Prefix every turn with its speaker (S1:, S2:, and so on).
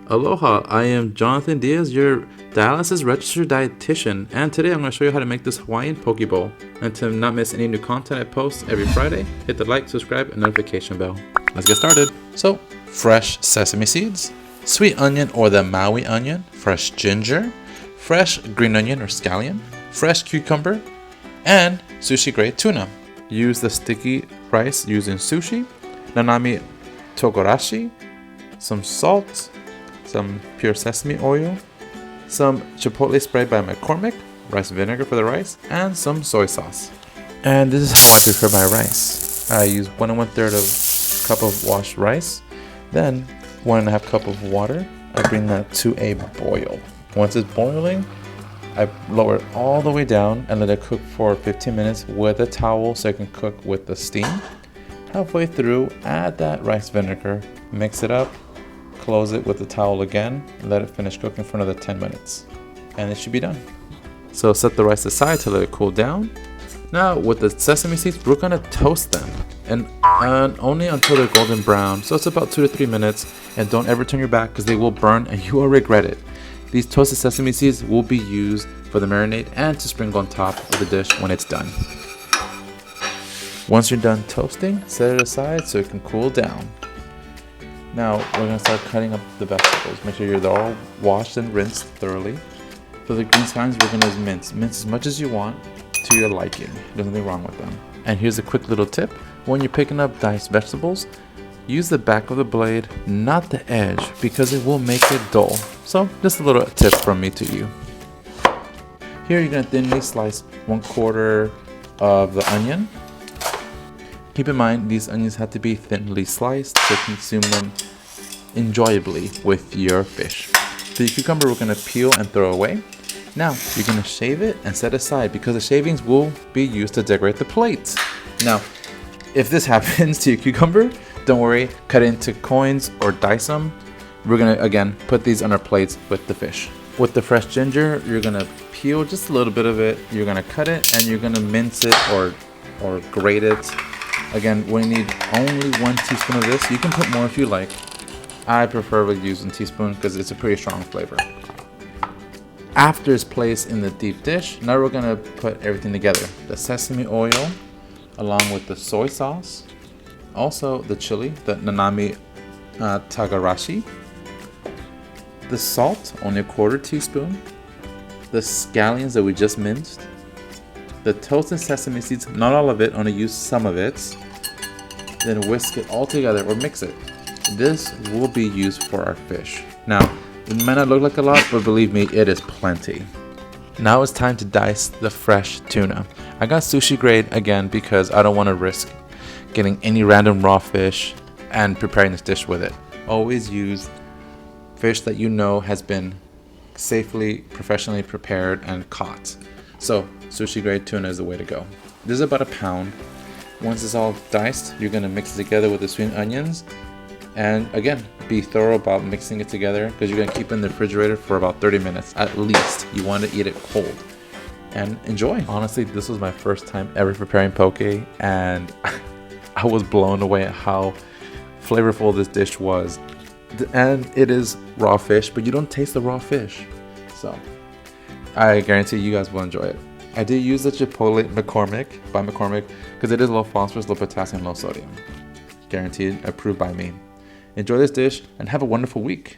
S1: Aloha, I am Jonathan Diaz, your dialysis registered dietitian, and today I'm going to show you how to make this Hawaiian poke bowl. And to not miss any new content I post every Friday, hit the like, subscribe, and notification bell. Let's get started. So, fresh sesame seeds, sweet onion or the Maui onion, fresh ginger, fresh green onion or scallion, fresh cucumber, and sushi grade tuna. Use the sticky rice used in sushi, nanami togorashi, some salt, some pure sesame oil, some chipotle spray by McCormick, rice vinegar for the rice, and some soy sauce. And this is how I prepare my rice. I use 1 1/3 of cup of washed rice, then 1 1/2 cup of water. I bring that to a boil. Once it's boiling, I lower it all the way down and let it cook for 15 minutes with a towel so it can cook with the steam. Halfway through, add that rice vinegar, mix it up, close it with the towel again, and let it finish cooking for another 10 minutes. And it should be done. So set the rice aside to let it cool down. Now with the sesame seeds, we're gonna toast them and only until they're golden brown. So it's about 2 to 3 minutes, and don't ever turn your back because they will burn and you will regret it. These toasted sesame seeds will be used for the marinade and to sprinkle on top of the dish when it's done. Once you're done toasting, set it aside so it can cool down. Now we're going to start cutting up the vegetables. Make sure they're all washed and rinsed thoroughly. For the green kinds, we're going to mince as much as you want to your liking. There's nothing wrong with them. And here's a quick little tip. When you're picking up diced vegetables, use the back of the blade, not the edge, because it will make it dull. So just a little tip from me to you. Here you're going to thinly slice 1/4 of the onion. Keep in mind, these onions have to be thinly sliced to consume them enjoyably with your fish. The cucumber we're going to peel and throw away. Now, you're going to shave it and set aside because the shavings will be used to decorate the plates. Now, if this happens to your cucumber, don't worry, cut it into coins or dice them. We're going to, again, put these on our plates with the fish. With the fresh ginger, you're going to peel just a little bit of it. You're going to cut it and you're going to mince it or grate it. Again, we need only 1 teaspoon of this. You can put more if you like. I prefer to use a teaspoon because it's a pretty strong flavor. After it's placed in the deep dish, now we're gonna put everything together. The sesame oil, along with the soy sauce, also the chili, the nanami togorashi, the salt, only 1/4 teaspoon, the scallions that we just minced, the toasted sesame seeds, not all of it, only use some of it. Then whisk it all together or mix it. This will be used for our fish. Now, it might not look like a lot, but believe me, it is plenty. Now it's time to dice the fresh tuna. I got sushi grade again because I don't want to risk getting any random raw fish and preparing this dish with it. Always use fish that you know has been safely, professionally prepared and caught. So sushi grade tuna is the way to go. This is about 1 pound. Once it's all diced, you're going to mix it together with the sweet onions. And again, be thorough about mixing it together because you're going to keep it in the refrigerator for about 30 minutes at least. You want to eat it cold. And enjoy. Honestly, this was my first time ever preparing poke, and I was blown away at how flavorful this dish was. And it is raw fish, but you don't taste the raw fish. So I guarantee you guys will enjoy it. I did use the chipotle McCormick by McCormick because it is low phosphorus, low potassium, low sodium. Guaranteed, approved by me. Enjoy this dish and have a wonderful week.